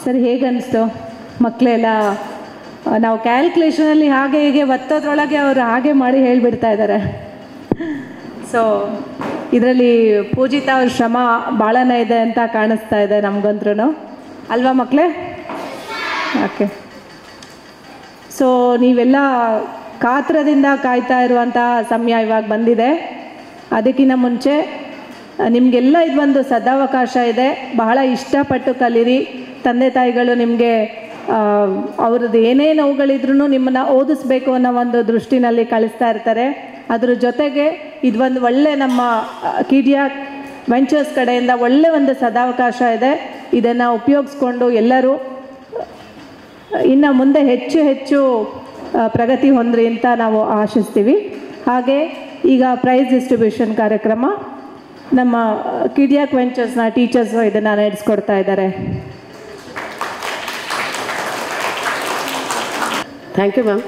ಸರಿ, ಹೇಗನ್ನಿಸ್ತು ಮಕ್ಕಳೆಲ್ಲ? ನಾವು ಕ್ಯಾಲ್ಕುಲೇಷನಲ್ಲಿ ಹಾಗೆ ಹೀಗೆ ಒತ್ತೋದ್ರೊಳಗೆ ಅವರು ಹಾಗೆ ಮಾಡಿ ಹೇಳಿಬಿಡ್ತಾ ಇದ್ದಾರೆ. ಸೊ ಇದರಲ್ಲಿ ಪೂಜಿತಾ ಅವ್ರ ಶ್ರಮ ಭಾಳನೇ ಇದೆ ಅಂತ ಕಾಣಿಸ್ತಾ ಇದೆ ನಮಗಂದ್ರೂ, ಅಲ್ವಾ ಮಕ್ಕಳೇ? ಓಕೆ. ಸೊ ನೀವೆಲ್ಲ ಕಾತ್ರದಿಂದ ಕಾಯ್ತಾ ಇರುವಂಥ ಸಮಯ ಇವಾಗ ಬಂದಿದೆ. ಅದಕ್ಕಿಂತ ಮುಂಚೆ ನಿಮಗೆಲ್ಲ ಇದೊಂದು ಸದಾವಕಾಶ ಇದೆ. ಬಹಳ ಇಷ್ಟಪಟ್ಟು ಕಲೀರಿ. ತಂದೆ ತಾಯಿಗಳು ನಿಮಗೆ ಅವ್ರದ್ದು ಏನೇ ನೋವುಗಳಿದ್ರೂ ನಿಮ್ಮನ್ನು ಓದಿಸ್ಬೇಕು ಅನ್ನೋ ಒಂದು ದೃಷ್ಟಿನಲ್ಲಿ ಕಳಿಸ್ತಾ ಇರ್ತಾರೆ. ಅದ್ರ ಜೊತೆಗೆ ಇದೊಂದು ಒಳ್ಳೆ ನಮ್ಮ ಕಿಡಿಯಾಕ್ ವೆಂಚರ್ಸ್ ಕಡೆಯಿಂದ ಒಳ್ಳೆ ಒಂದು ಸದಾವಕಾಶ ಇದೆ. ಇದನ್ನು ಉಪಯೋಗಿಸ್ಕೊಂಡು ಎಲ್ಲರೂ ಇನ್ನು ಮುಂದೆ ಹೆಚ್ಚು ಹೆಚ್ಚು ಪ್ರಗತಿ ಹೊಂದ್ರಿ ಅಂತ ನಾವು ಆಶಿಸ್ತೀವಿ. ಹಾಗೆ ಈಗ ಪ್ರೈಸ್ ಡಿಸ್ಟ್ರಿಬ್ಯೂಷನ್ ಕಾರ್ಯಕ್ರಮ ನಮ್ಮ ಕಿಡಿಯಾಕ್ ವೆಂಚರ್ಸ್ನ ಟೀಚರ್ಸು ಇದನ್ನು ನಡೆಸ್ಕೊಡ್ತಾ ಇದ್ದಾರೆ. Thank you, ma'am.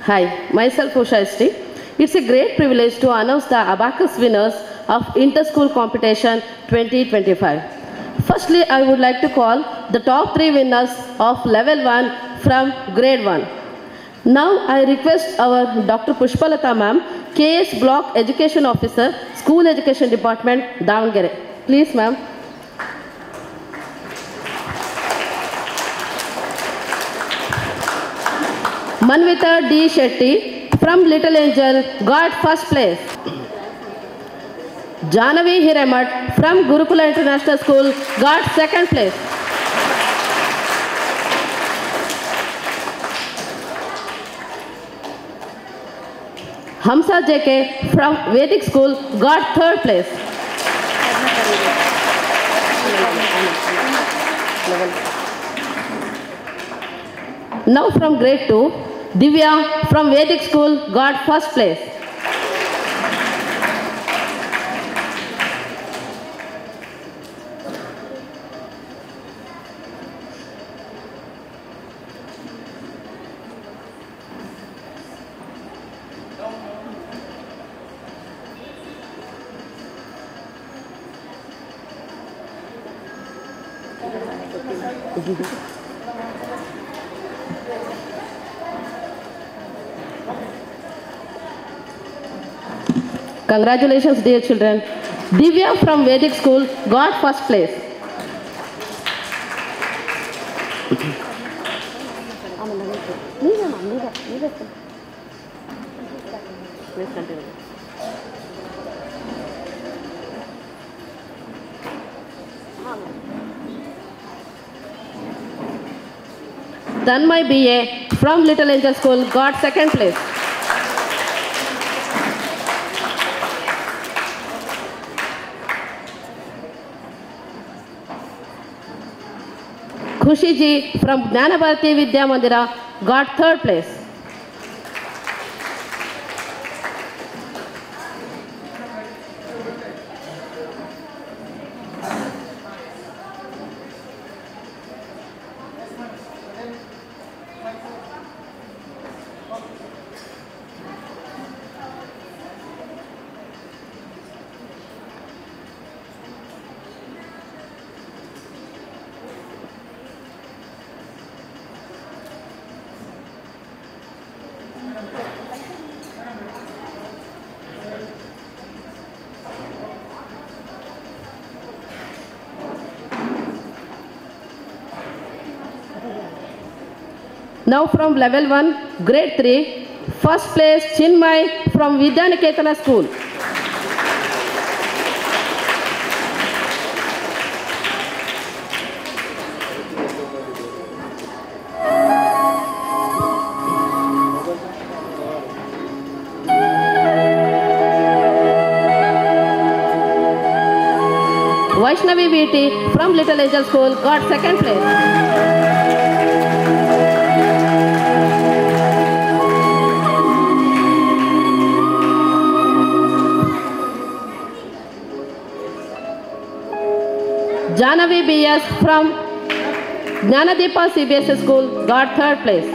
Hi, myself Usha ST. It's a great privilege to announce the Abacus winners of Inter-School Competition 2025. Firstly, I would like to call the top 3 winners of Level 1 from Grade 1. Now, I request our Dr. Pushpalata ma'am, KS Block Education Officer, School Education Department, Davangere. Please, ma'am. Manvita D. Shetty from Little Angel got first place. Janavi Hiremat from Gurukula International School got second place. Hamsa JK from Vedic School got third place. Now from Grade 2, Divya from Vedic School got first place. Congratulations, dear children. Divya from Vedic School got first place. Tanmay BA from Little Angel School got second place. Khushi ji from Jnanabharati Vidya Mandira got third place. Now from Level 1, Grade 3, first place Chinmay from Vidyaniketana School. Vaishnavi VT from Little Angel School got second place. Janavi BS from Jnanadeepa CBSE School got third place.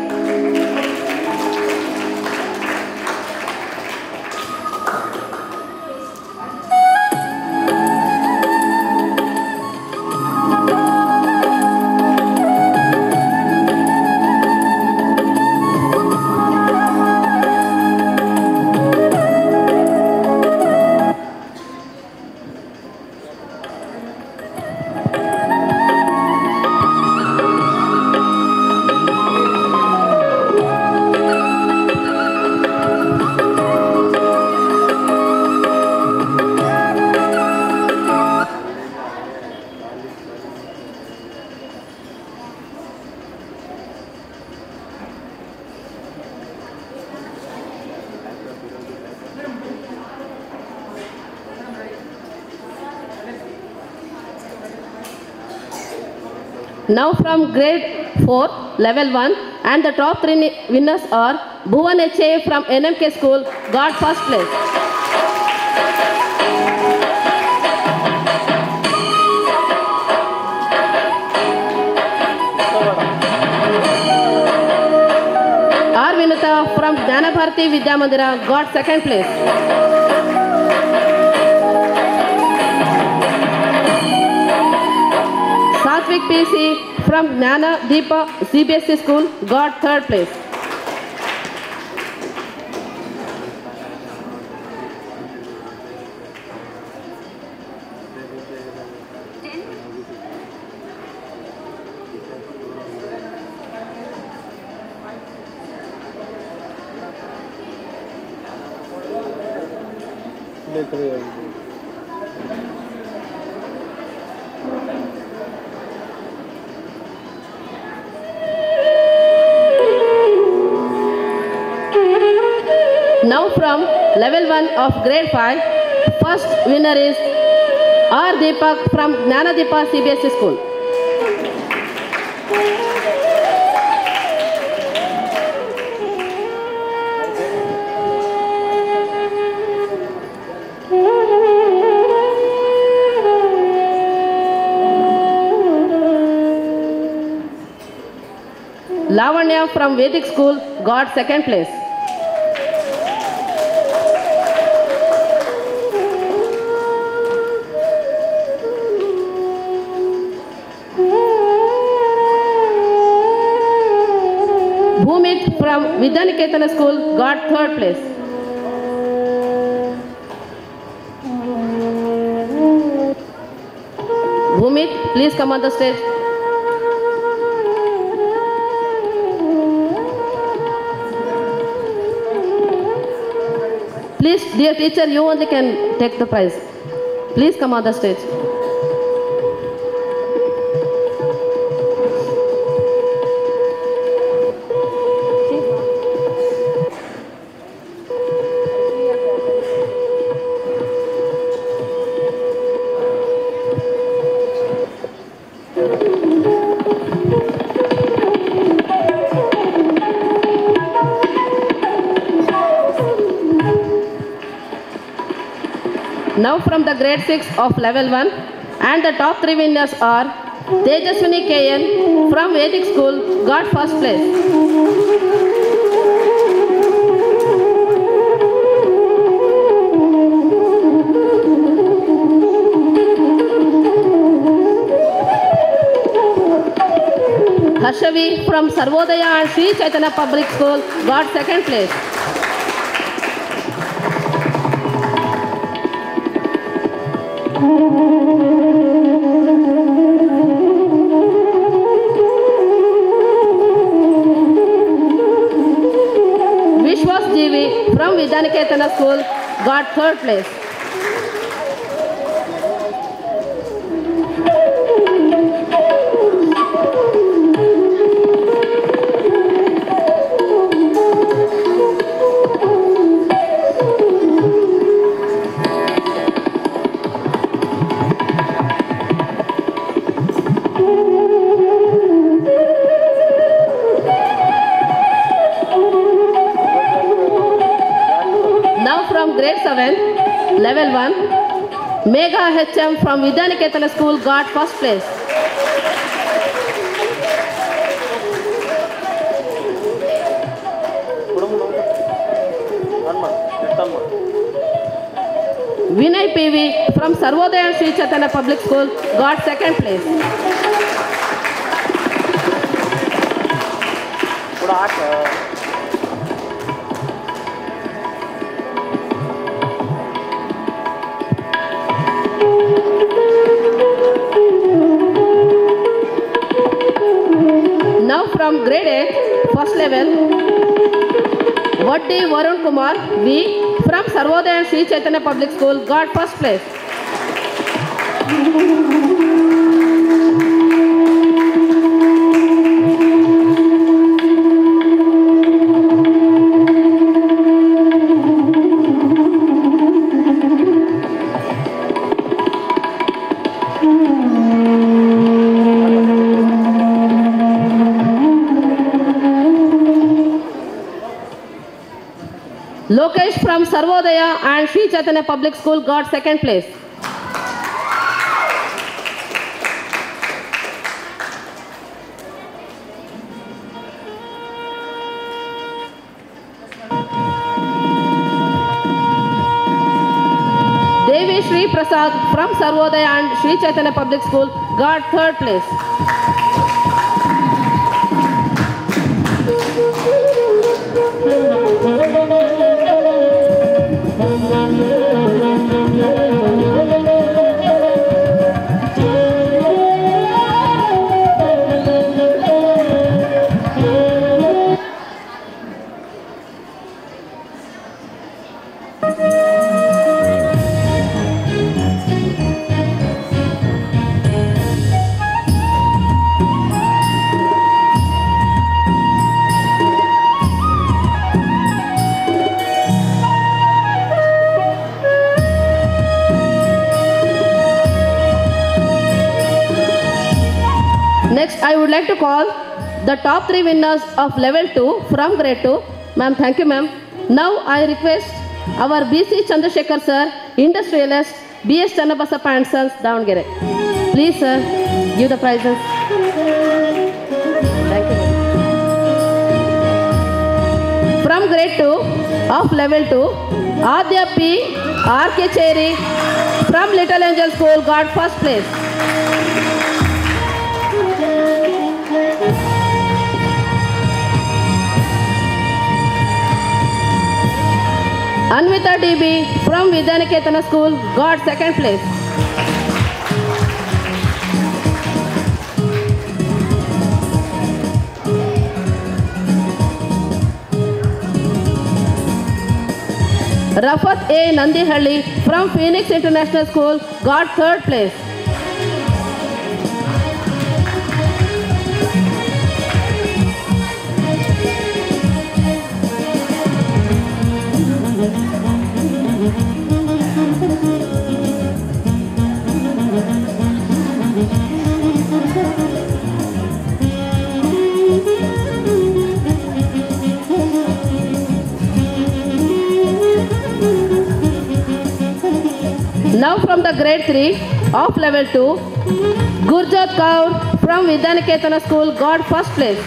Now from grade 4, level 1, and the top 3 winners are Bhuvan H.A. from NMK school, got first place. R. Vinutha from Jnanabharati Vidya Mandira got second place. Satvik PC from Jnana Deepa CBSE school got third place. Now from level 1 of grade 5, first winner is R. Deepak from Jnana Deepa CBSE school. Lavanya from Vedic school got second place. Bhumit from Vidyaniketana school got third place. Bhumit, please come on the stage. Please, dear teacher, you only can take the prize. Please come on the stage. Now from the grade 6 of level 1, and the top 3 winners are Tejaswini KN from Vedic school got first place. Harshavi from Sarvodaya and Sri Chaitanya Public School got second place. Vishwas GV from Vidyaniketana school got third place. Grade 7, level 1, Megha HM from Vidyaniketana school got first place. Vinay PV from Sarvodaya and Sri Chaitanya Public School got second place. Now from grade 8, first level, Vaddi Varun Kumar V from Sarvodaya and Sri Chaitanya Public School got first place. Lokesh from Sarvodaya and Sri Chaitanya Public School got second place. Devi Sri Prasad from Sarvodaya and Sri Chaitanya Public School got third place. Next, I would like to call the top 3 winners of level 2 from grade 2. Ma'am, thank you, ma'am. Now, I request our BC Chandrasekhar sir, industrialist, BS Channabasappa and Sons, Davangere. Please, sir, give the prizes. Thank you. From grade 2 of level 2, Adya P. R.K. Cherry from Little Angel School got first place. Anvita DB from Vidyaniketana School got second place. Rafat A. Nandihalli from Phoenix International School got third place. Now from the grade 3 of level 2, Gurjot Kaur from Vidyaniketana School got first place.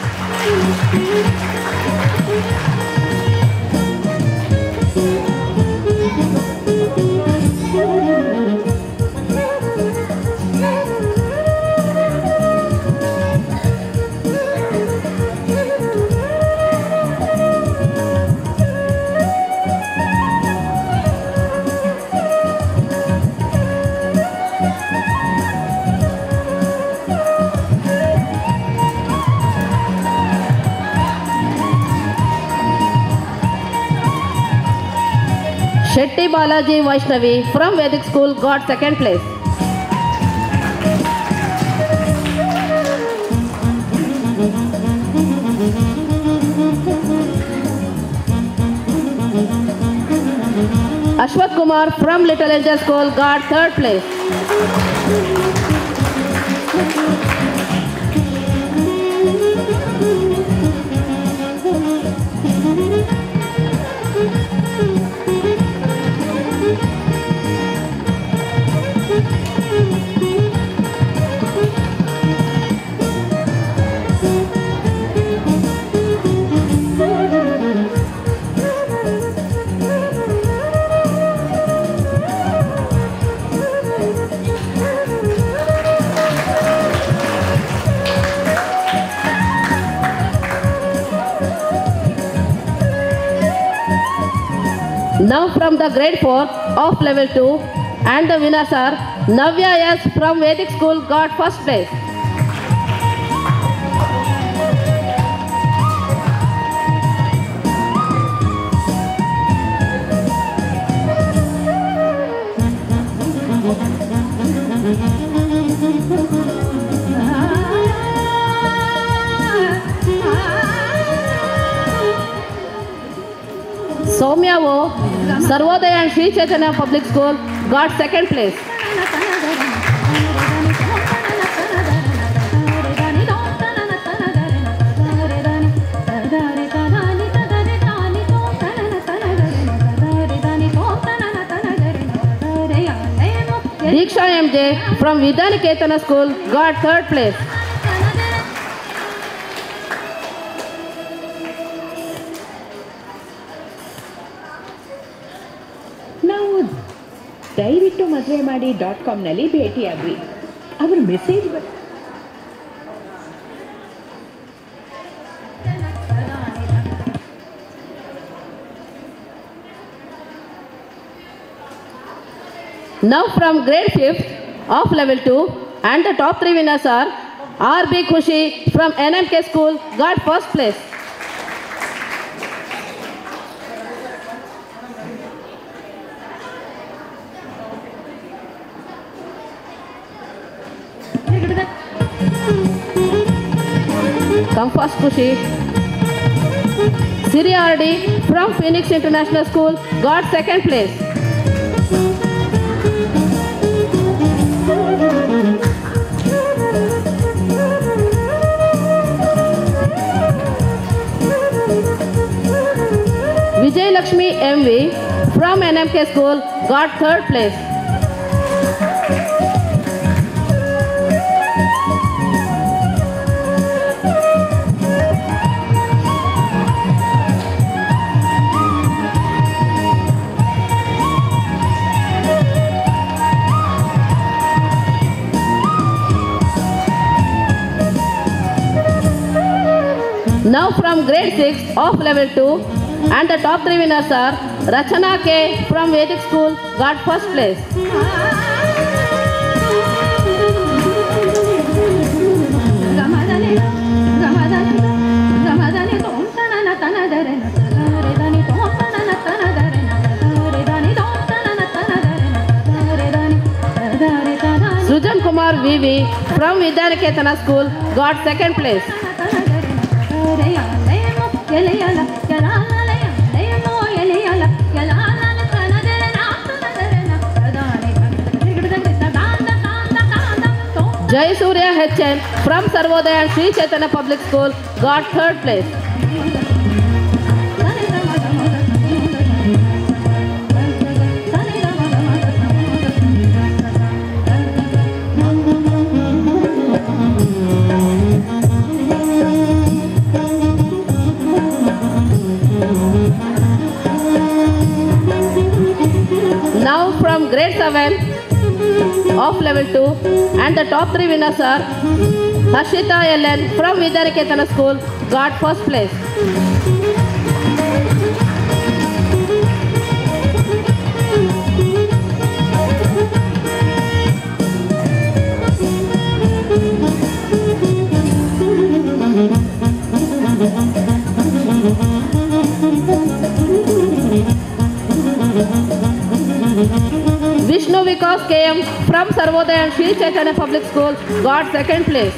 Shetty Balaji Vaishnavi from Vedic School got second place. Ashwath Kumar from Little Angel School got third place. Now from the grade 4 of level 2 and the winners are Navya S from Vedic School got first place. Soumya O, Sarvodaya and Sri Chaitanya Public School got second place. Diksha MJ from Vidyaniketana School got third place. ನಾವು ದಯವಿಟ್ಟು ಮದುವೆ ಮಾಡಿ .comನಲ್ಲಿ ಭೇಟಿಯಾಗ್ರಿ. ಅವ್ರ message Now from grade 5th of level 2 and the top 3 winners are RB Khushi from NMK School got first place. Come first Khushi. Siri RD from Phoenix International School got second place. Vijay Lakshmi MV from NMK School got third place. Now from grade 6 of level 2 and the top 3 winners are Rachana K from Vedic School got first place. Sujan Kumar VV from Vidyaniketana School got second place. Jai Surya HN from Sarvodaya and Sri Chaitanya Public School got third place. Now from grade 7 of level 2 and the top 3 winners are Harshita LN from Vidyaniketana School got first place. Vishnu Vikas KM from Sarvodaya and Sri Chaitanya Public School got second place.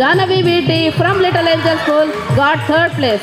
Janavi VT from Little Angel School got third place.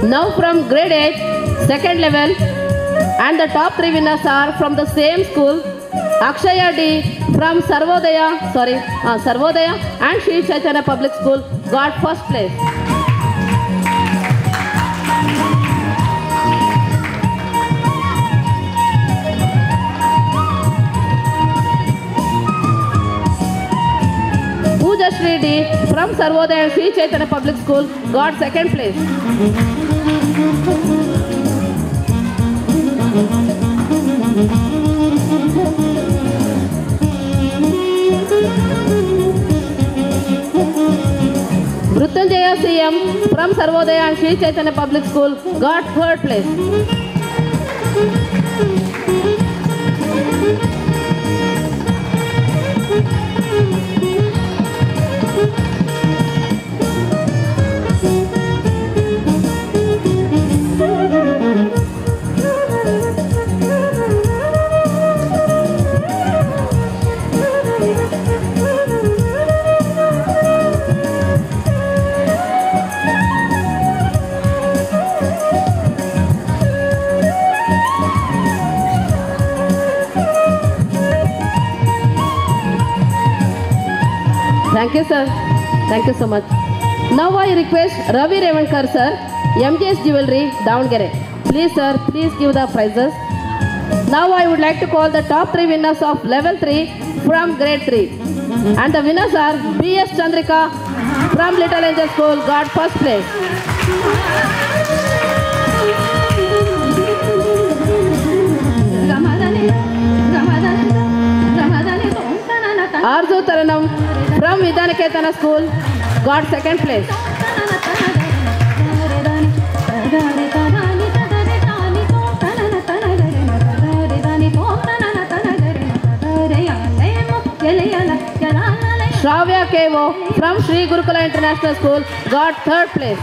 Now from grade 8, second level, and the top 3 winners are from the same school. Akshaya D from Sarvodaya and Sri Chaitanya Public School got first place. Pooja Shri D from Sarvodaya and Sri Chaitanya Public School got second place. Mrutyunjaya CM from Sarvodaya and Sri Chaitanya Public School got third place. Thank you, sir. Thank you so much. Now I request Ravi Revankar, sir, MGS Jewelry, Davangere. Please, sir, please give the prizes. Now I would like to call the top 3 winners of level 3 from grade 3. And the winners are B.S. Chandrika from Little Angel School, got first place. Arzu Taranam from Vidyaniketana School, got second place. Shravya Kevo from Sri Gurukula International School got third place.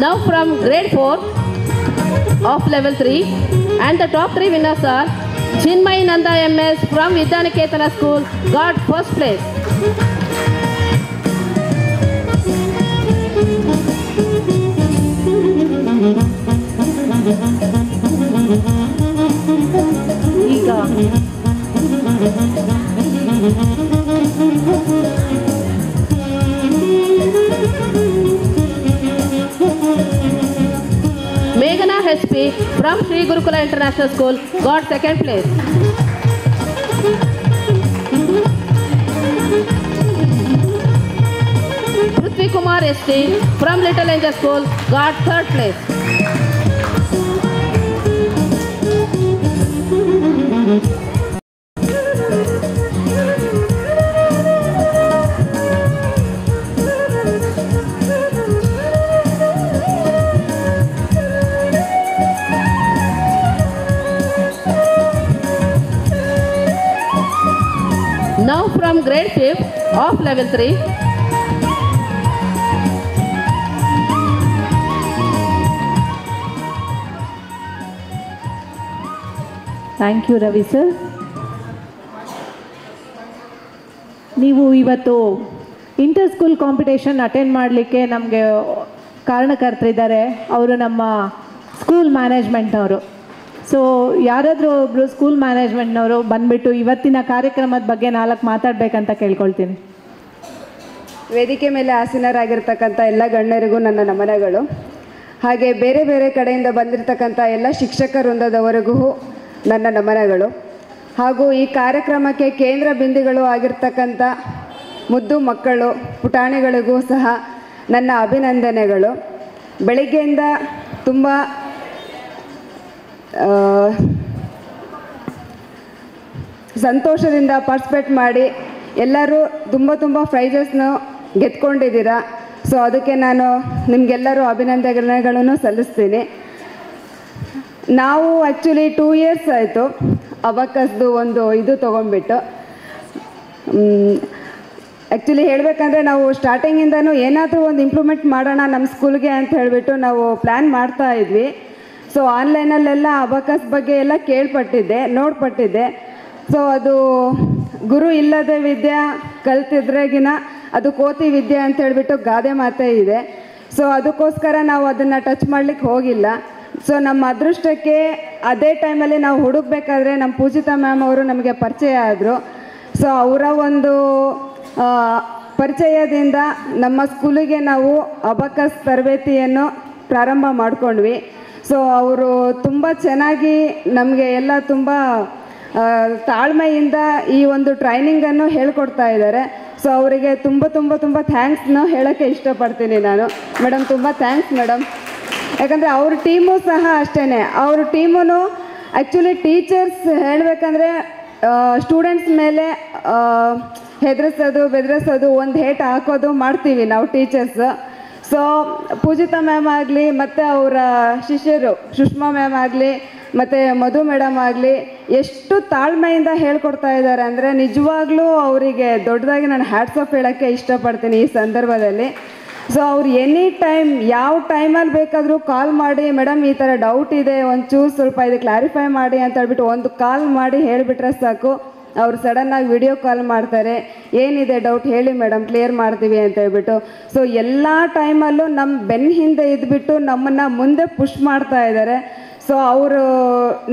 Now from grade 4 of level 3, and the top 3 winners are Chinmay Nanda MS from Vidyaniketana School, got first place. Meghana HP from Sri Gurukula International School got second place. Prithvi Kumar ST from Little Angel School got third place. Now from grade 5 of level 3, thank you Ravi sir. ನೀವು ಇವತ್ತು inter school competition attend ಮಾಡಲಿಕ್ಕೆ ನಮಗೆ ಕಾರಣಕರ್ತರಿದ್ದಾರೆ. ಅವರು ನಮ್ಮ school ಮ್ಯಾನೇಜ್ಮೆಂಟ್ನವರು. So ಯಾರಾದರೂ ಒಬ್ಬರು school ಮ್ಯಾನೇಜ್ಮೆಂಟ್ನವರು ಬಂದುಬಿಟ್ಟು ಇವತ್ತಿನ ಕಾರ್ಯಕ್ರಮದ ಬಗ್ಗೆ 4 ಮಾತಾಡಬೇಕಂತ ಕೇಳ್ಕೊಳ್ತೀನಿ. ವೇದಿಕೆ ಮೇಲೆ ಆಸೀನರಾಗಿರ್ತಕ್ಕಂಥ ಎಲ್ಲ ಗಣ್ಯರಿಗೂ ನನ್ನ ನಮನಗಳು. ಹಾಗೆ ಬೇರೆ ಬೇರೆ ಕಡೆಯಿಂದ ಬಂದಿರತಕ್ಕಂಥ ಎಲ್ಲ ಶಿಕ್ಷಕ ವೃಂದದವರೆಗೂ ನನ್ನ ನಮನಗಳು. ಹಾಗೂ ಈ ಕಾರ್ಯಕ್ರಮಕ್ಕೆ ಕೇಂದ್ರ ಬಿಂದುಗಳು ಆಗಿರ್ತಕ್ಕಂಥ ಮುದ್ದು ಮಕ್ಕಳು ಪುಟಾಣಿಗಳಿಗೂ ಸಹ ನನ್ನ ಅಭಿನಂದನೆಗಳು. ಬೆಳಿಗ್ಗೆಯಿಂದ ತುಂಬ ಸಂತೋಷದಿಂದ ಪಾರ್ಟಿಸಿಪೇಟ್ ಮಾಡಿ ಎಲ್ಲರೂ ತುಂಬ ಪ್ರೈಸಸ್ನು ಗೆದ್ಕೊಂಡಿದ್ದೀರಾ. ಸೊ ಅದಕ್ಕೆ ನಾನು ನಿಮಗೆಲ್ಲರೂ ಅಭಿನಂದನೆಗಳನ್ನು ಸಲ್ಲಿಸ್ತೀನಿ. ನಾವು ಆ್ಯಕ್ಚುಲಿ 2 years ಆಯಿತು ಅಬಾಕಸ್ದು ಒಂದು ಇದು ತೊಗೊಂಡ್ಬಿಟ್ಟು. ಆ್ಯಕ್ಚುಲಿ ಹೇಳಬೇಕಂದ್ರೆ ನಾವು ಸ್ಟಾರ್ಟಿಂಗಿಂದನೂ ಏನಾದರೂ ಒಂದು ಇಂಪ್ರೂವ್ಮೆಂಟ್ ಮಾಡೋಣ ನಮ್ಮ ಸ್ಕೂಲ್ಗೆ ಅಂತ ಹೇಳಿಬಿಟ್ಟು ನಾವು ಪ್ಲ್ಯಾನ್ ಮಾಡ್ತಾ ಇದ್ವಿ. ಸೊ ಆನ್ಲೈನಲ್ಲೆಲ್ಲ ಅಬಾಕಸ್ ಬಗ್ಗೆ ಎಲ್ಲ ಕೇಳ್ಪಟ್ಟಿದ್ದೆ, ನೋಡ್ಪಟ್ಟಿದ್ದೆ. ಸೊ ಅದು ಗುರು ಇಲ್ಲದ ವಿದ್ಯೆ ಕಲ್ತಿದ್ರೆಗಿನ ಅದು ಕೋತಿ ವಿದ್ಯೆ ಅಂತ ಹೇಳಿಬಿಟ್ಟು ಗಾದೆ ಮಾತೇ ಇದೆ. ಸೊ ಅದಕ್ಕೋಸ್ಕರ ನಾವು ಅದನ್ನು ಟಚ್ ಮಾಡಲಿಕ್ಕೆ ಹೋಗಿಲ್ಲ. ಸೊ ನಮ್ಮ ಅದೃಷ್ಟಕ್ಕೆ ಅದೇ ಟೈಮಲ್ಲಿ ನಾವು ಹುಡುಕಬೇಕಾದ್ರೆ ನಮ್ಮ ಪೂಜಿತಾ ಮ್ಯಾಮ್ ಅವರು ನಮಗೆ ಪರಿಚಯ ಆದರು. ಸೊ ಅವರ ಒಂದು ಪರಿಚಯದಿಂದ ನಮ್ಮ ಸ್ಕೂಲಿಗೆ ನಾವು ಅಬಾಕಸ್ ತರಬೇತಿಯನ್ನು ಪ್ರಾರಂಭ ಮಾಡ್ಕೊಂಡ್ವಿ. ಸೊ ಅವರು ತುಂಬ ಚೆನ್ನಾಗಿ ನಮಗೆ ಎಲ್ಲ ತುಂಬ ತಾಳ್ಮೆಯಿಂದ ಈ ಒಂದು ಟ್ರೈನಿಂಗನ್ನು ಹೇಳ್ಕೊಡ್ತಾ ಇದ್ದಾರೆ. ಸೊ ಅವರಿಗೆ ತುಂಬ ಥ್ಯಾಂಕ್ಸ್ನ ಹೇಳೋಕ್ಕೆ ಇಷ್ಟಪಡ್ತೀನಿ ನಾನು. ಮೇಡಮ್ ತುಂಬ ಥ್ಯಾಂಕ್ಸ್ ಮೇಡಮ್. ಯಾಕಂದರೆ ಅವ್ರ ಟೀಮು ಸಹ ಅಷ್ಟೇ. ಅವ್ರ ಟೀಮು ಆ್ಯಕ್ಚುಲಿ ಟೀಚರ್ಸ್ ಹೇಳಬೇಕಂದ್ರೆ ಸ್ಟೂಡೆಂಟ್ಸ್ ಮೇಲೆ ಹೆದರಿಸೋದು ಬೆದರಿಸೋದು ಒಂದು ಹೇಟ್ ಹಾಕೋದು ಮಾಡ್ತೀವಿ ನಾವು ಟೀಚರ್ಸ್. ಸೊ ಪೂಜಿತಾ ಮ್ಯಾಮ್ ಆಗಲಿ ಮತ್ತು ಅವರ ಶಿಷ್ಯರು ಸುಷ್ಮಾ ಮ್ಯಾಮ್ ಆಗಲಿ ಮತ್ತು ಮಧು ಮೇಡಮ್ ಆಗಲಿ ಎಷ್ಟು ತಾಳ್ಮೆಯಿಂದ ಹೇಳ್ಕೊಡ್ತಾ ಇದ್ದಾರೆ ಅಂದರೆ ನಿಜವಾಗ್ಲೂ ಅವರಿಗೆ ದೊಡ್ಡದಾಗಿ ನಾನು ಹ್ಯಾಟ್ಸ್ ಆಫ್ ಹೇಳೋಕ್ಕೆ ಇಷ್ಟಪಡ್ತೀನಿ ಈ ಸಂದರ್ಭದಲ್ಲಿ. ಸೊ ಅವ್ರು ಎನಿ ಟೈಮ್ ಯಾವ ಟೈಮಲ್ಲಿ ಬೇಕಾದರೂ ಕಾಲ್ ಮಾಡಿ, ಮೇಡಮ್ ಈ ಥರ ಡೌಟ್ ಇದೆ, ಒಂಚೂರು ಸ್ವಲ್ಪ ಇದು ಕ್ಲಾರಿಫೈ ಮಾಡಿ ಅಂತ ಹೇಳ್ಬಿಟ್ಟು ಒಂದು ಕಾಲ್ ಮಾಡಿ ಹೇಳಿಬಿಟ್ರೆ ಸಾಕು, ಅವ್ರು ಸಡನ್ನಾಗಿ ವಿಡಿಯೋ ಕಾಲ್ ಮಾಡ್ತಾರೆ, ಏನಿದೆ ಡೌಟ್ ಹೇಳಿ ಮೇಡಮ್ ಕ್ಲಿಯರ್ ಮಾಡ್ತೀವಿ ಅಂತ ಹೇಳ್ಬಿಟ್ಟು. ಸೊ ಎಲ್ಲ ಟೈಮಲ್ಲೂ ನಮ್ಮ ಬೆನ್ನ ಹಿಂದೆ ಇದ್ಬಿಟ್ಟು ನಮ್ಮನ್ನು ಮುಂದೆ ಪುಷ್ ಮಾಡ್ತಾ ಇದ್ದಾರೆ. ಸೊ ಅವರು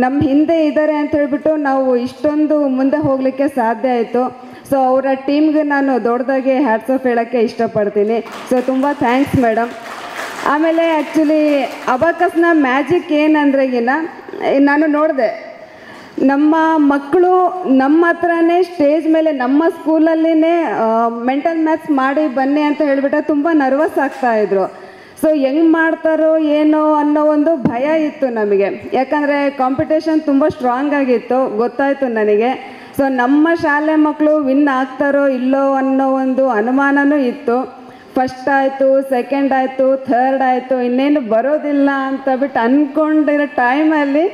ನಮ್ಮ ಹಿಂದೆ ಇದ್ದಾರೆ ಅಂತ ಹೇಳ್ಬಿಟ್ಟು ನಾವು ಇಷ್ಟೊಂದು ಮುಂದೆ ಹೋಗಲಿಕ್ಕೆ ಸಾಧ್ಯ ಆಯಿತು. ಸೊ ಅವರ ಟೀಮ್ಗೆ ನಾನು ದೊಡ್ಡದಾಗಿ ಹ್ಯಾಟ್ಸ್ ಆಫ್ ಹೇಳೋಕ್ಕೆ ಇಷ್ಟಪಡ್ತೀನಿ. ಸೊ ತುಂಬ ಥ್ಯಾಂಕ್ಸ್ ಮೇಡಮ್. ಆಮೇಲೆ ಆ್ಯಕ್ಚುಲಿ ಅಬಾಕಸ್ನ ಮ್ಯಾಜಿಕ್ ಏನಂದ್ರೆಗಿನ ನಾನು ನೋಡಿದೆ, ನಮ್ಮ ಮಕ್ಕಳು ನಮ್ಮ ಹತ್ರನೇ ಸ್ಟೇಜ್ ಮೇಲೆ ನಮ್ಮ ಸ್ಕೂಲಲ್ಲಿನೇ ಮೆಂಟಲ್ ಮ್ಯಾಥ್ಸ್ ಮಾಡಿ ಬನ್ನಿ ಅಂತ ಹೇಳಿಬಿಟ್ಟು ತುಂಬ ನರ್ವಸ್ ಆಗ್ತಾಯಿದ್ರು. ಸೊ ಹೆಂಗೆ ಮಾಡ್ತಾರೋ ಏನೋ ಅನ್ನೋ ಒಂದು ಭಯ ಇತ್ತು ನಮಗೆ, ಯಾಕಂದರೆ ಕಾಂಪಿಟೇಷನ್ ತುಂಬ ಸ್ಟ್ರಾಂಗ್ ಆಗಿತ್ತು, ಗೊತ್ತಾಯಿತು ನನಗೆ. ಸೊ ನಮ್ಮ ಶಾಲೆ ಮಕ್ಕಳು ವಿನ್ ಆಗ್ತಾರೋ ಇಲ್ಲೋ ಅನ್ನೋ ಒಂದು ಅನುಮಾನನೂ ಇತ್ತು. ಫಸ್ಟ್ ಆಯಿತು, ಸೆಕೆಂಡ್ ಆಯಿತು, ಥರ್ಡ್ ಆಯಿತು, ಇನ್ನೇನು ಬರೋದಿಲ್ಲ ಅಂತ ಬಿಟ್ಟು ಅಂದ್ಕೊಂಡಿರೋ ಟೈಮಲ್ಲಿ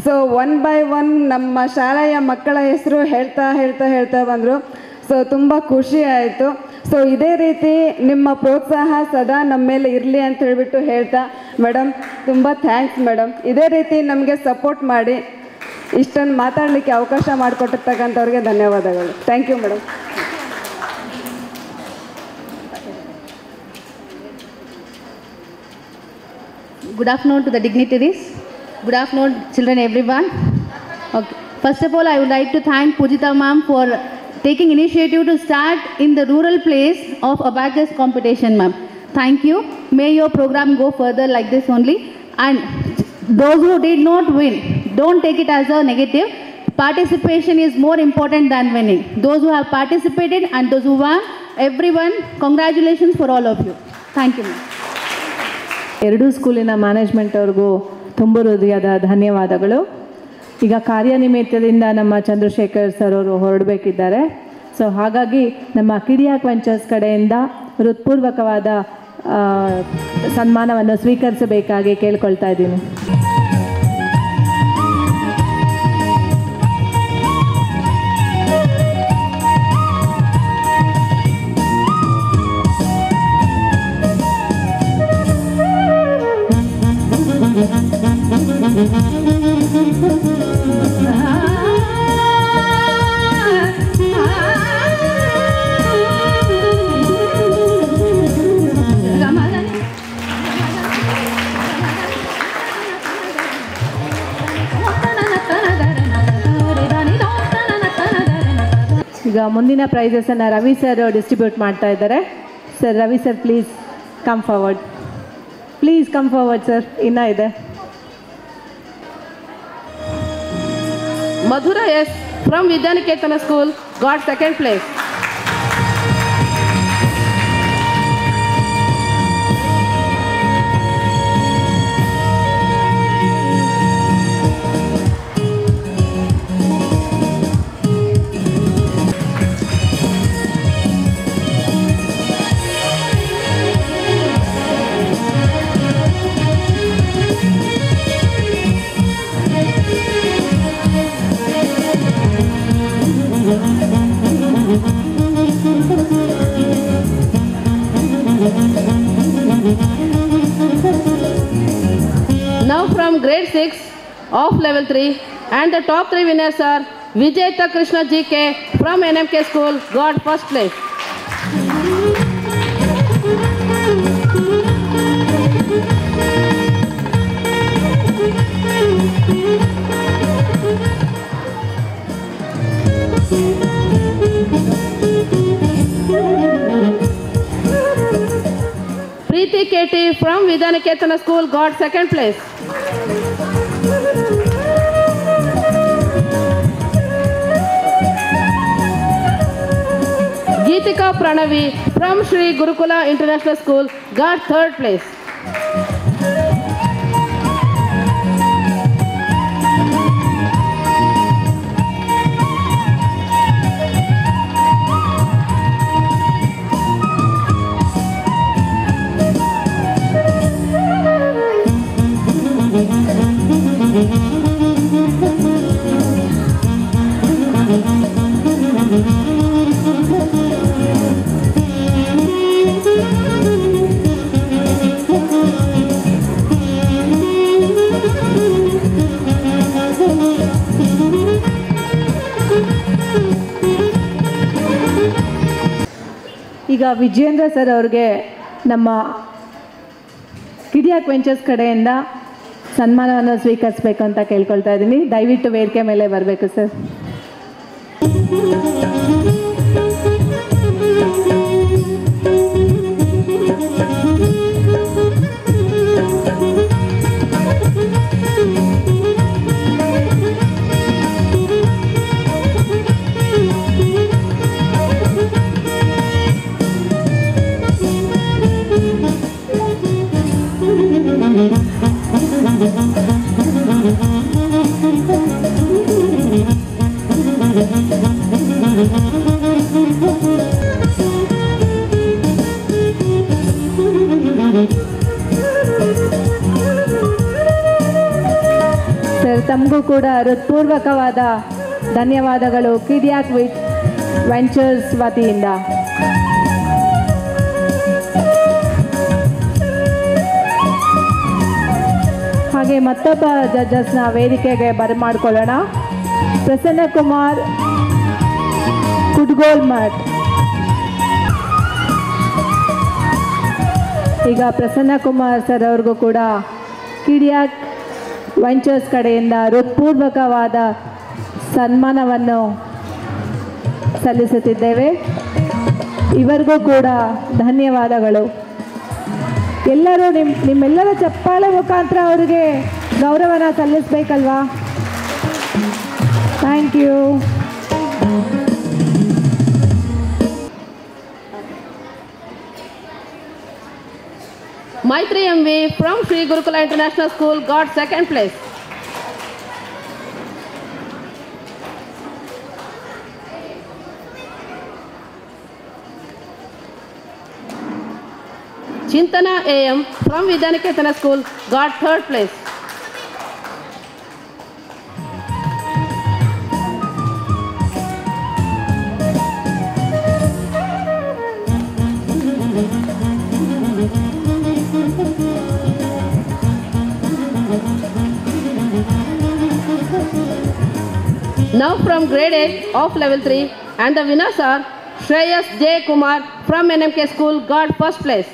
ಸೊ 1 by 1 ನಮ್ಮ ಶಾಲೆಯ ಮಕ್ಕಳ ಹೆಸರು ಹೇಳ್ತಾ ಬಂದರು. ಸೊ ತುಂಬ ಖುಷಿ ಆಯಿತು. ಸೊ ಇದೇ ರೀತಿ ನಿಮ್ಮ ಪ್ರೋತ್ಸಾಹ ಸದಾ ನಮ್ಮ ಮೇಲೆ ಇರಲಿ ಅಂತ ಹೇಳ್ಬಿಟ್ಟು ಹೇಳ್ತಾ, ಮೇಡಮ್ ತುಂಬ ಥ್ಯಾಂಕ್ಸ್ ಮೇಡಮ್. ಇದೇ ರೀತಿ ನಮಗೆ ಸಪೋರ್ಟ್ ಮಾಡಿ ಇಷ್ಟೊಂದು ಮಾತಾಡಲಿಕ್ಕೆ ಅವಕಾಶ ಮಾಡಿಕೊಟ್ಟಿರ್ತಕ್ಕಂಥವ್ರಿಗೆ ಧನ್ಯವಾದಗಳು. Thank you madam. Good afternoon to the dignitaries. Good afternoon, children, everyone. Okay. First of all, I would like to thank Pujita ma'am for taking initiative to start in the rural place of abacus competition, ma'am. Thank you. May your program go further like this only. And those who did not win, don't take it as a negative. Participation is more important than winning. Those who have participated and those who won, everyone, congratulations for all of you. Thank you, ma'am. ಎರಡೂ ಸ್ಕೂಲಿನ management ಅವ್ರಿಗೂ ತುಂಬ ಹೃದಯದ ಧನ್ಯವಾದಗಳು. ಈಗ ಕಾರ್ಯನಿಮಿತ್ತದಿಂದ ನಮ್ಮ Chandrashekhar sir ಅವರು ಹೊರಡಬೇಕಿದ್ದಾರೆ. So ಹಾಗಾಗಿ ನಮ್ಮ ಕಿಡಿಯಾಕ್ ವೆಂಚರ್ಸ್ ಕಡೆಯಿಂದ ಹೃತ್ಪೂರ್ವಕವಾದ ಸನ್ಮಾನವನ್ನು ಸ್ವೀಕರಿಸಬೇಕಾಗಿ ಕೇಳ್ಕೊಳ್ತಾ ಇದ್ದೀನಿ. ಈಗ ಮುಂದಿನ ಪ್ರೈಸಸನ್ನು ರವಿ ಸರ್ ಡಿಸ್ಟ್ರಿಬ್ಯೂಟ್ ಮಾಡ್ತಾ ಇದ್ದಾರೆ. Sir Ravi sir please come forward. Please come forward sir. ಇನ್ನೂ ಇದೆ. Madhura S. from Vidyaniketana School got second place. Now from grade 6 of level 3 and the top 3 winners are Vijayta Krishna GK from NMK School got first place. Preeti KT from Vidyaniketana School got second place. Geetika Pranavi from Shri Gurukula International School got third place. ಈಗ Vijendra sir ಅವ್ರಿಗೆ ನಮ್ಮ ಕಿಡಿಯಾಕ್ ventures ಕಡೆಯಿಂದ ಸನ್ಮಾನವನ್ನು ಸ್ವೀಕರಿಸಬೇಕು ಅಂತ ಕೇಳ್ಕೊಳ್ತಾ ಇದ್ದೀನಿ. ದಯವಿಟ್ಟು ವೇದಿಕೆ ಮೇಲೆ ಬರಬೇಕು ಸರ್. ಸರ್, ತಮಗೂ ಕೂಡ ಹೃತ್ಪೂರ್ವಕವಾದ ಧನ್ಯವಾದಗಳು ಕಿಡಿಯಾಕ್ ವೆಂಚರ್ಸ್ ವತಿಯಿಂದ. ಹಾಗೆ ಮತ್ತೊಬ್ಬ ಜಡ್ಜಸ್ನ ವೇದಿಕೆಗೆ ಬರಮಾಡ್ಕೊಳ್ಳೋಣ. ಪ್ರಸನ್ನ ಕುಮಾರ್ ಕುಡ್ಗೋಲ್ಮಠ್. ಈಗ ಪ್ರಸನ್ನ ಕುಮಾರ್ ಸರ್ ಅವ್ರಿಗೂ ಕೂಡ ಕಿಡಿಯಾಕ್ ವೆಂಚರ್ಸ್ ಕಡೆಯಿಂದ ಹೃತ್ಪೂರ್ವಕವಾದ ಸನ್ಮಾನವನ್ನು ಸಲ್ಲಿಸುತ್ತಿದ್ದೇವೆ. ಇವರಿಗೂ ಕೂಡ ಧನ್ಯವಾದಗಳು. ಎಲ್ಲರೂ ನಿಮ್ಮೆಲ್ಲರ ಚಪ್ಪಾಳೆ ಮುಖಾಂತರ ಅವರಿಗೆ ಗೌರವನ ಸಲ್ಲಿಸಬೇಕಲ್ವಾ? Thank you. Maitri MV from Sri Gurukula International School got second place. Chintana AM from Vidyaniketana School got third place. Now from grade 8 of level 3 and the winners are Shreyas J. Kumar from NMK School got first place.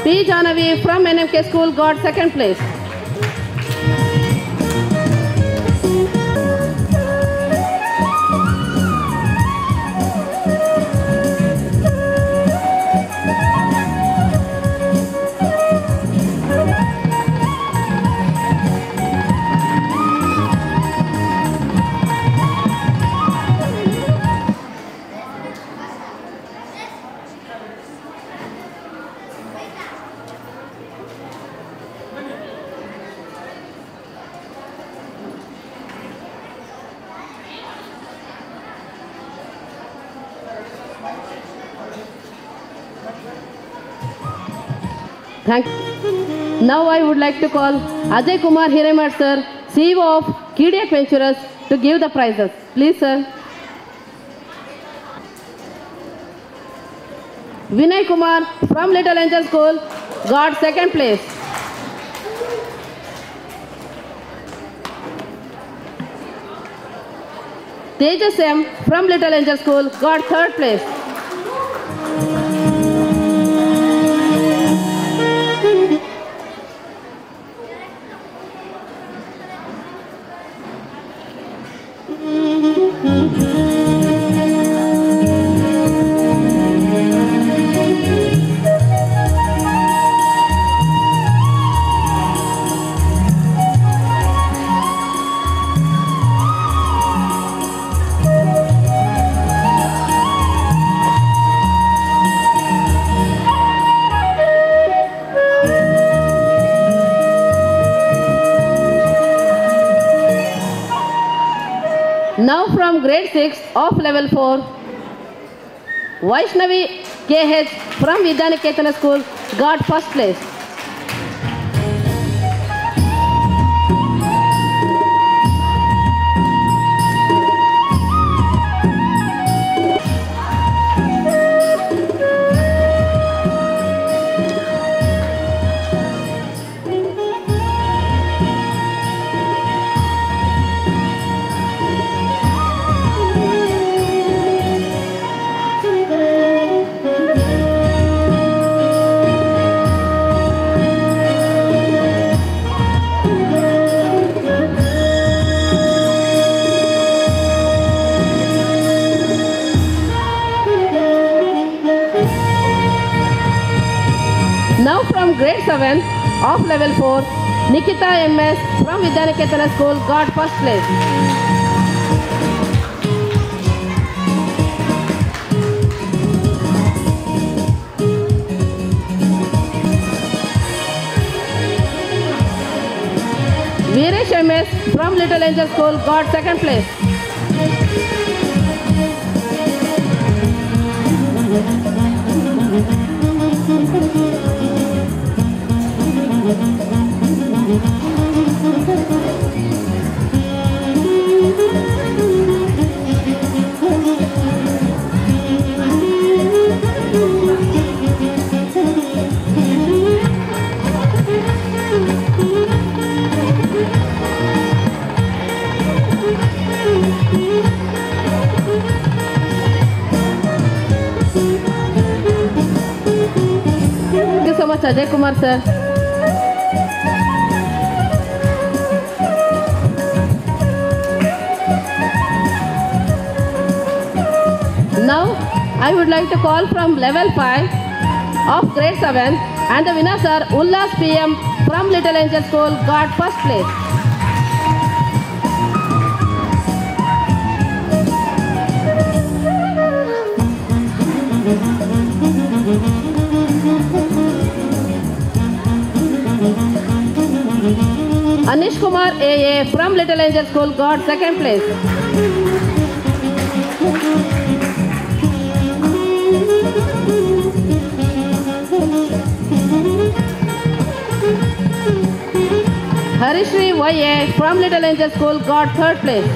P. Janavi from NMK School got second place. Thank you. Now I would like to call Ajay Kumar Hiremat sir, CEO of Kidiak Ventures, to give the prizes. Please sir. Vinay Kumar from Little Angel School got second place. Tejas M from Little Angel School got third place. Now from grade 6 of level 4, Vaishnavi KH from Vidyaniketana School got first place. from grade 7 of level 4, Nikita MS from Vidyaniketana School got first place. Veeresh MS from Little Angel School got second place. Thank you so much, Ajay Kumar sir. Now, I would like to call from level 5 of grade 7, and the winners are Ullas PM from Little Angel School got first place. Anish Kumar AA from Little Angel School got second place. Harishri YA from Little Angel School got third place.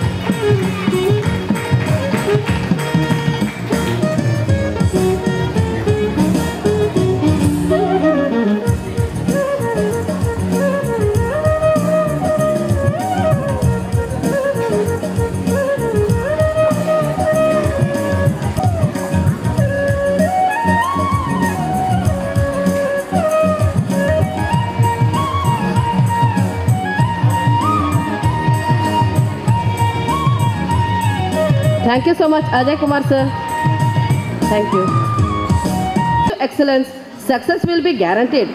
Thank you so much, Ajay Kumar sir. Thank you. Excellence, success will be guaranteed.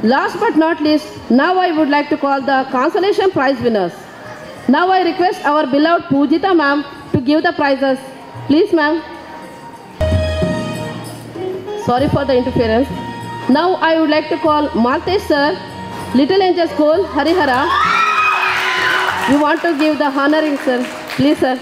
Last but not least, now I would like to call the consolation prize winners. Now I request our beloved Pujita ma'am to give the prizes. Please ma'am. Sorry for the interference. Now I would like to call Maltesh sir, Little Angel School, Harihara. We want to give the honoring sir. Please sir.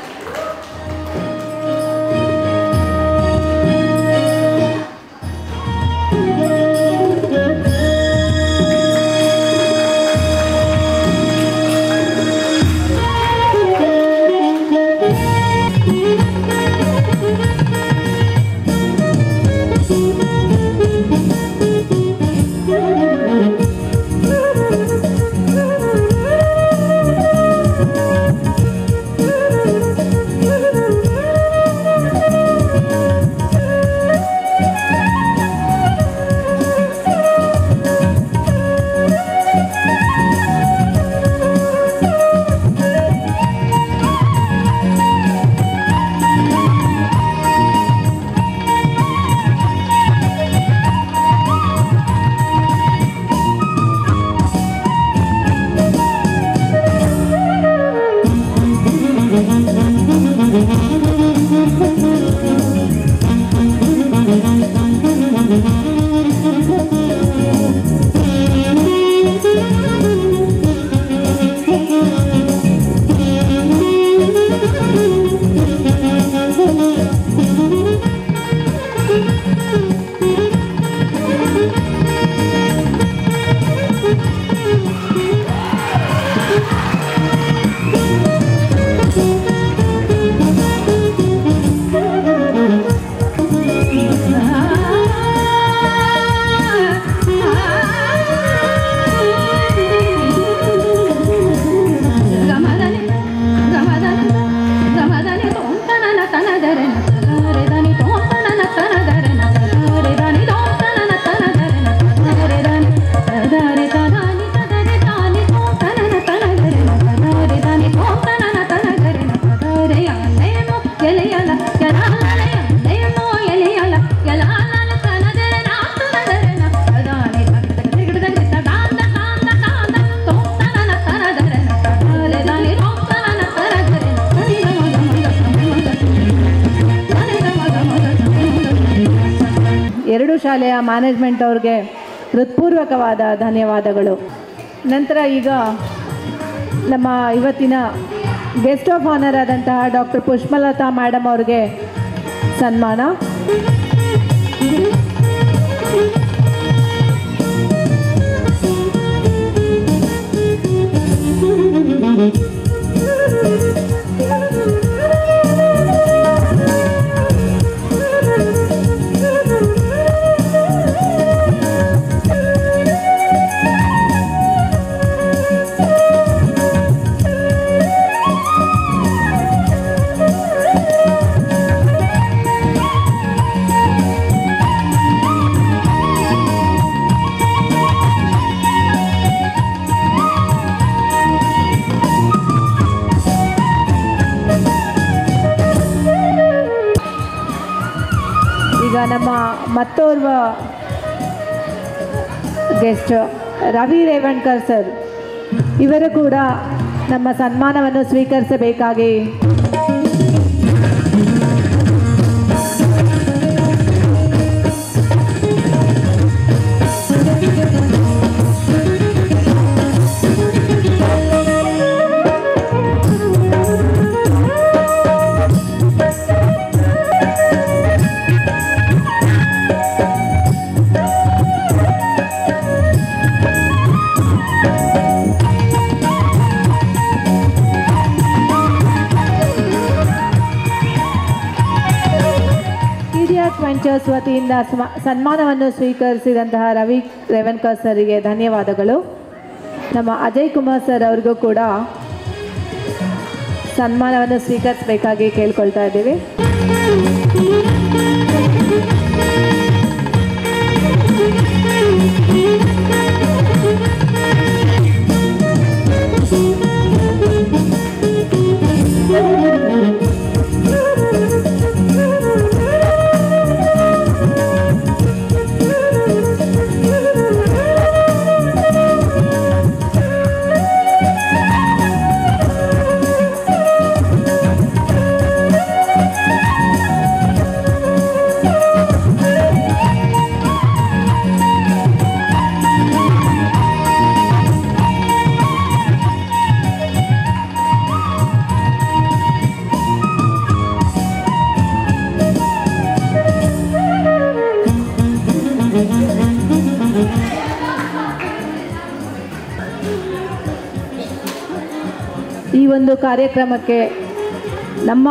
ಶಾಲೆಯ management ಅವ್ರಿಗೆ ಹೃತ್ಪೂರ್ವಕವಾದ ಧನ್ಯವಾದಗಳು. ನಂತರ ಈಗ ನಮ್ಮ ಇವತ್ತಿನ guest of honour ಆದಂತಹ doctor Pushpalatha madam ಅವ್ರಿಗೆ ಸನ್ಮಾನ. ಈಗ ನಮ್ಮ ಮತ್ತೋರ್ವ ಗೆಸ್ಟ್ ರವಿ ರೇವಣ್ಕರ್ ಸರ್, ಇವರು ಕೂಡ ನಮ್ಮ ಸನ್ಮಾನವನ್ನು ಸ್ವೀಕರಿಸಬೇಕಾಗಿ ವೆಂಚರ್ಸ್ ವತಿಯಿಂದ ಸನ್ಮಾನವನ್ನು ಸ್ವೀಕರಿಸಿದಂತಹ ರವಿ ರೇವಣ್ಕರ್ ಸರಿಗೆ ಧನ್ಯವಾದಗಳು. ನಮ್ಮ ಅಜಯ್ ಕುಮಾರ್ ಸರ್ ಅವ್ರಿಗೂ ಕೂಡ ಸನ್ಮಾನವನ್ನು ಸ್ವೀಕರಿಸಬೇಕಾಗಿ ಕೇಳ್ಕೊಳ್ತಾ ಇದ್ದೀವಿ. ಈ ಒಂದು ಕಾರ್ಯಕ್ರಮಕ್ಕೆ ನಮ್ಮ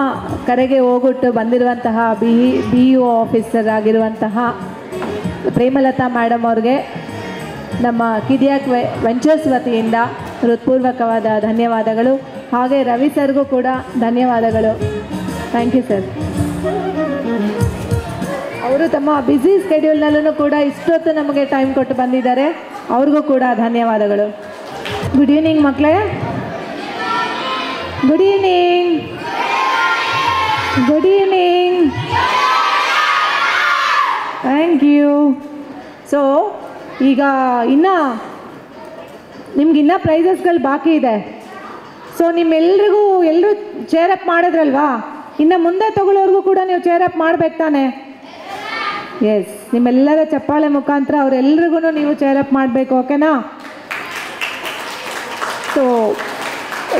ಕರೆಗೆ ಹೋಗೊಟ್ಟು ಬಂದಿರುವಂತಹ BEO ಆಫೀಸರ್ ಆಗಿರುವಂತಹ ಪ್ರೇಮಲತಾ ಮೇಡಮ್ ಅವ್ರಿಗೆ ನಮ್ಮ ಕಿಡಿಯಾಕ್ ವೆಂಚರ್ಸ್ ವತಿಯಿಂದ ಹೃತ್ಪೂರ್ವಕವಾದ ಧನ್ಯವಾದಗಳು. ಹಾಗೆ ರವಿ ಸರ್ಗೂ ಕೂಡ ಧನ್ಯವಾದಗಳು. Thank you sir. ಅವರು ತಮ್ಮ ಬ್ಯುಸಿ ಸ್ಕೆಡ್ಯೂಲ್ನಲ್ಲೂ ಕೂಡ ಇಷ್ಟೊತ್ತು ನಮಗೆ ಟೈಮ್ ಕೊಟ್ಟು ಬಂದಿದ್ದಾರೆ. ಅವ್ರಿಗೂ ಕೂಡ ಧನ್ಯವಾದಗಳು. ಗುಡ್ ಈವ್ನಿಂಗ್ ಮಕ್ಕಳೇ. Good evening. Good evening. Thank you. So ಈಗ ನಿಮ್ಗಿನ್ನ ಪ್ರೈಸಸ್ಗಳು ಬಾಕಿ ಇದೆ. ಸೊ ನಿಮ್ಮೆಲ್ರಿಗೂ ಎಲ್ಲರೂ ಚೇರಪ್ ಮಾಡಿದ್ರಲ್ವಾ, ಇನ್ನು ಮುಂದೆ ತಗೊಳ್ಳೋರ್ಗೂ ಕೂಡ ನೀವು ಚೇರಪ್ ಮಾಡ್ಬೇಕು ತಾನೆ? ಎಸ್, ನಿಮ್ಮೆಲ್ಲರ ಚಪ್ಪಾಳೆ ಮುಖಾಂತರ ಅವರೆಲ್ರಿಗೂ ನೀವು ಚೇರಪ್ ಮಾಡಬೇಕು. ಓಕೆನಾ? ಸೊ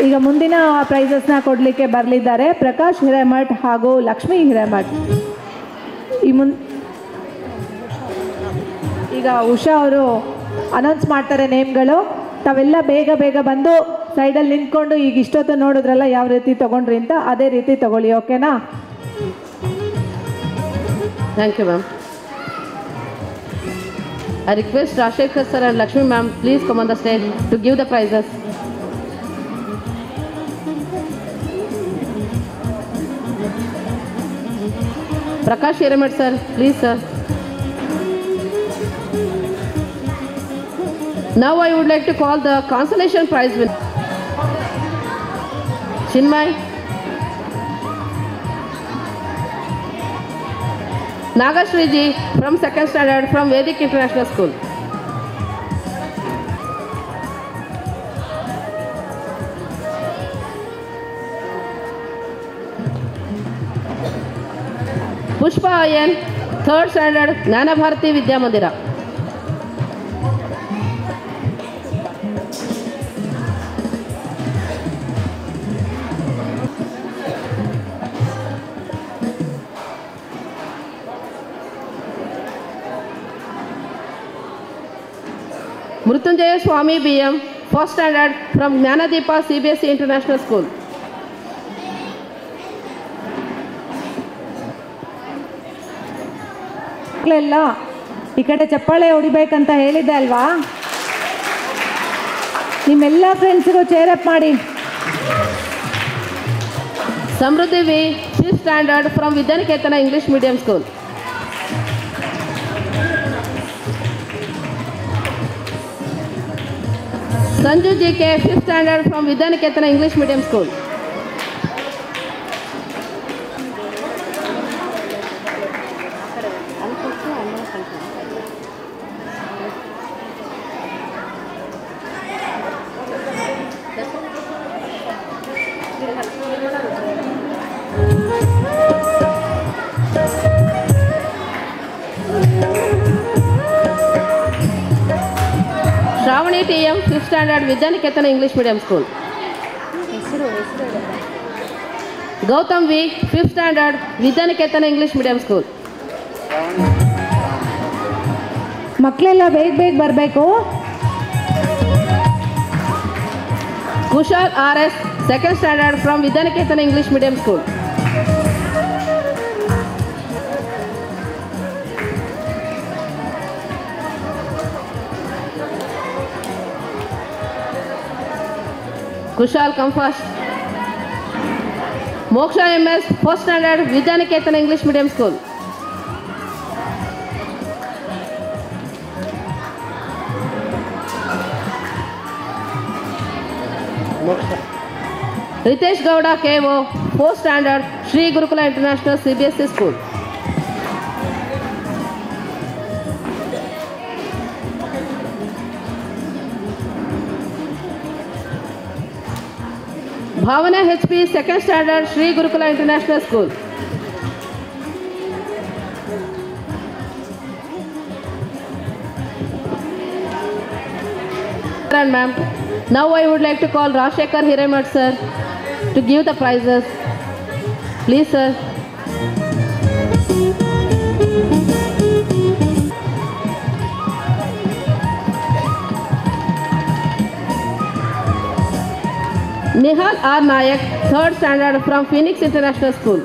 ಈಗ ಮುಂದಿನ ಪ್ರೈಸಸ್ನ ಕೊಡಲಿಕ್ಕೆ ಬರಲಿದ್ದಾರೆ ಪ್ರಕಾಶ್ ಹಿರೇಮಠ್ ಹಾಗೂ ಲಕ್ಷ್ಮೀ ಹಿರೇಮಠ್. ಈಗ ಉಷಾ ಅವರು ಅನೌನ್ಸ್ ಮಾಡ್ತಾರೆ ನೇಮ್ಗಳು. ತಾವೆಲ್ಲ ಬೇಗ ಬೇಗ ಬಂದು ಸೈಡಲ್ಲಿ ನಿಂತ್ಕೊಂಡು ಈಗ ಇಷ್ಟೊತ್ತು ನೋಡಿದ್ರಲ್ಲ ಯಾವ ರೀತಿ ತೊಗೊಂಡ್ರಿ ಅಂತ, ಅದೇ ರೀತಿ ತಗೊಳ್ಳಿ. ಓಕೆನಾ? Thank you ma'am. I request Rashekar sir and Lakshmi ma'am please come on the stage to give the prizes. Prakash Hiremat sir, please sir. Now I would like to call the consolation prize winner. Chinmay. Nagashri ji from 2nd standard from Vedic International School. Pushpa Ayan third standard Gyanabharathi Vidyamandir. Mrityunjaya Swamy BM, first standard from Jnanadeepa CBSE international school. ಮಕ್ಕಳೆಲ್ಲ ಈ ಕಡೆ ಚಪ್ಪಾಳೆ ಹೊಡಿಬೇಕಂತ ಹೇಳಿದ್ದೆ ಅಲ್ವಾ? ನಿಮ್ಮೆಲ್ಲ ಫ್ರೆಂಡ್ಸ್ಗೂ cheer up ಮಾಡಿ. Samriddhi V, fifth standard from Vidyaniketan English medium school. Sanju GK, fifth standard from Vidyaniketan English medium school. Shravani TM, fifth standard Vidyaniketan English medium school. Gautam V, fifth standard Vidyaniketan English medium school. ಮಕ್ಕಳೆಲ್ಲ ಬೇಗ ಬೇಗ ಬರಬೇಕು. Kushal RS, second standard from Vidyaniketan English medium school. Kushal come first. Moksha MS, first standard Vidyaniketan English medium school. Ritesh Gowda KO, fourth standard Shri Gurukula international CBSE school. Bhavana HP, second standard Shri Gurukula international school. Ma'am, now I would like to call Rashekar Hiremath sir to give the prizes. Please sir. Nihal R. Nayak, third standard from Phoenix International School.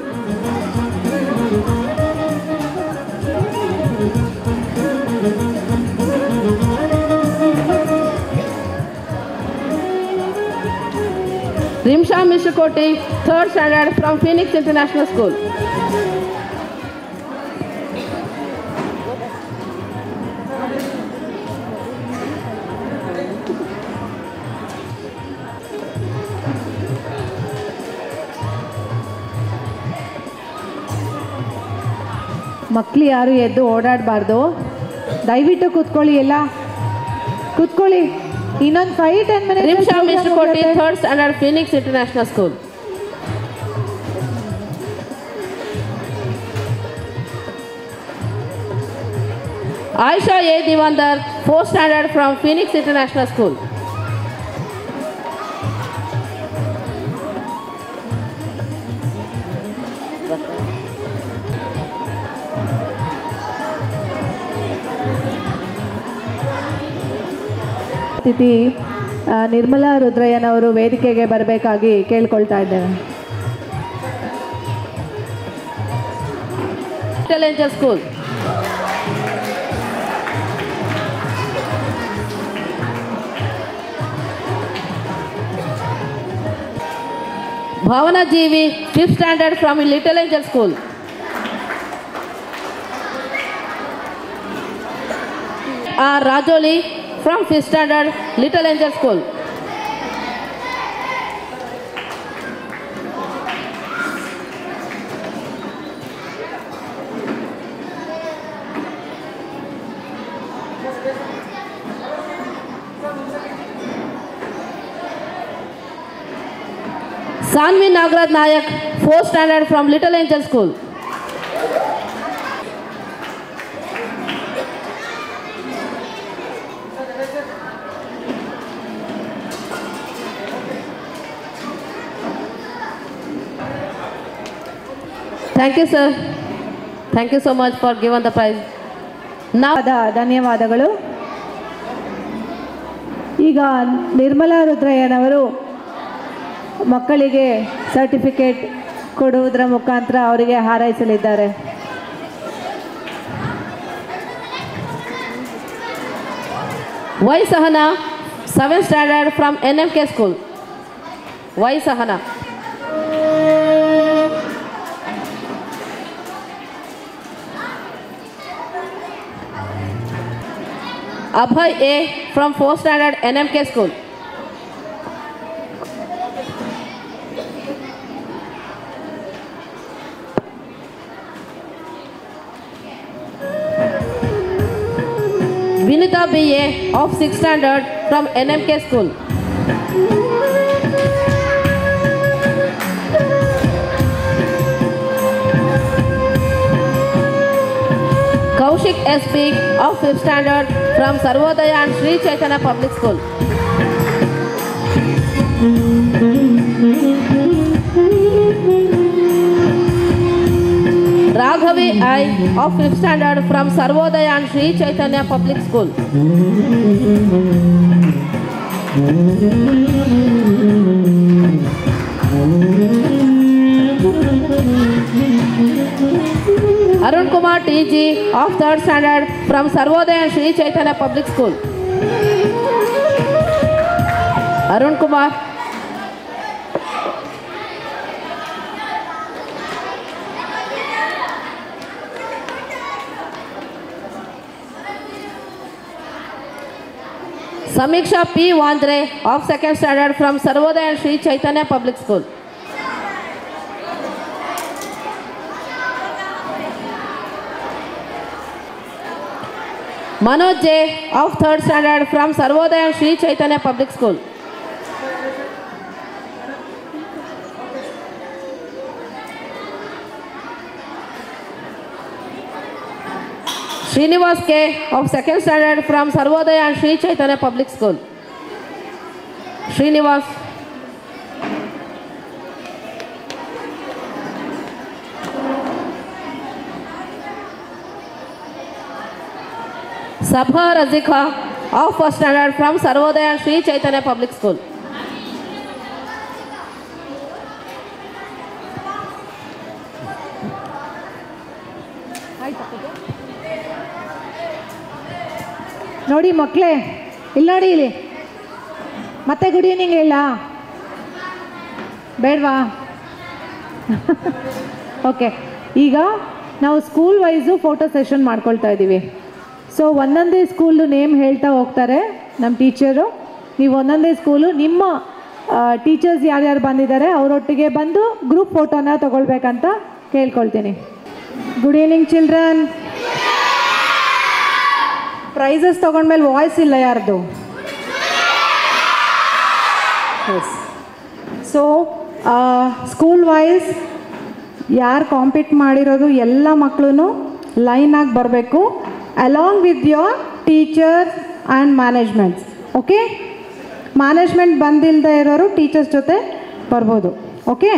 Rimsha Mishukoti, third standard from Phoenix International School. ಮಕ್ಕಳು ಯಾರು ಎದ್ದು ಓಡಾಡಬಾರ್ದು. ದಯವಿಟ್ಟು ಕೂತ್ಕೊಳ್ಳಿ, ಎಲ್ಲ ಕೂತ್ಕೊಳ್ಳಿ. ಇನ್ನೊಂದು 5-10 minutes. Rimsha Mishrakoti, third standard, Phoenix international school. Ayesha A Diwandar, fourth standard from Phoenix international school. ಅತಿಥಿ ನಿರ್ಮಲಾ ರುದ್ರಯ್ಯನವರು ವೇದಿಕೆಗೆ ಬರಬೇಕಾಗಿ ಕೇಳ್ಕೊಳ್ತಾ ಇದ್ದೇವೆ. Little angel school. Bhavana Jeevi, fifth standard from little angel school. R Rajoli from 5th standard, Little Angel School. Sanvi Nagraj Nayak, 4th standard from Little Angel School. Thank you, sir. Thank you so much for giving the prize. Now, ಧನ್ಯವಾದಗಳು. ಈಗ ನಿರ್ಮಲಾ ರುದ್ರಯ್ಯನವರು ಮಕ್ಕಳಿಗೆ certificate ಕೊಡುವುದರ ಮುಖಾಂತರ ಅವರಿಗೆ ಹಾರೈಸಲಿದ್ದಾರೆ. Y Sahana, 7th standard from NMK school. Y Sahana. Abhay A from 4th standard NMK school. Vinita B.A. of 6th standard from NMK school. Kaushik S.P. of 5th standard from Sarvodaya and Sri Chaitanya Public School. Raghavi I of 5th standard from Sarvodaya and Sri Chaitanya Public School. Arun Kumar T.G. of 3rd standard from Sarvodaya and Sri Chaitanya Public School. Arun Kumar. Samiksha P. Wandre of 2nd standard from Sarvodaya and Sri Chaitanya Public School. Manoj J. of 3rd standard from Sarvodaya and Sri Chaitanya Public School. Srinivas K. of 2nd standard from Sarvodaya and Sri Chaitanya Public School. Srinivas. Sabha Razika of 1st standard from Sarvodaya and Sri Chaitanya Public School. ನೋಡಿ ಮಕ್ಕಳೇ, ಇಲ್ಲಿ ನೋಡಿ, ಇಲ್ಲಿ ಮತ್ತೆ good evening ಹೇಳ ಬೇಡವಾ? Okay, ಈಗ ನಾವು ಸ್ಕೂಲ್ ವೈಸು ಫೋಟೋ ಸೆಷನ್ ಮಾಡ್ಕೊಳ್ತಾ ಇದ್ದೀವಿ. ಸೊ ಒಂದೊಂದೇ ಸ್ಕೂಲ್ದು ನೇಮ್ ಹೇಳ್ತಾ ಹೋಗ್ತಾರೆ ನಮ್ಮ ಟೀಚರು. ನೀವು ಒಂದೊಂದೇ ಸ್ಕೂಲು ನಿಮ್ಮ ಟೀಚರ್ಸ್ ಯಾರ್ಯಾರು ಬಂದಿದ್ದಾರೆ ಅವರೊಟ್ಟಿಗೆ ಬಂದು ಗ್ರೂಪ್ ಫೋಟೋನ ತಗೊಳ್ಬೇಕಂತ ಕೇಳ್ಕೊಳ್ತೀನಿ. Good evening children. ಪ್ರೈಸಸ್ ತೊಗೊಂಡ್ಮೇಲೆ ವಾಯ್ಸ್ ಇಲ್ಲ ಯಾರ್ದು? ಎಸ್. ಸೊ ಸ್ಕೂಲ್ ವೈಸ್ ಯಾರು ಕಾಂಪೀಟ್ ಮಾಡಿರೋದು ಎಲ್ಲ ಮಕ್ಕಳು ಲೈನಾಗಿ ಬರಬೇಕು, along with your teachers and managements. Okay, management ಬಂದಿಲ್ಲದೆ ಇರೋರು ಟೀಚರ್ಸ್ ಜೊತೆ ಬರ್ಬೋದು. ಓಕೆ.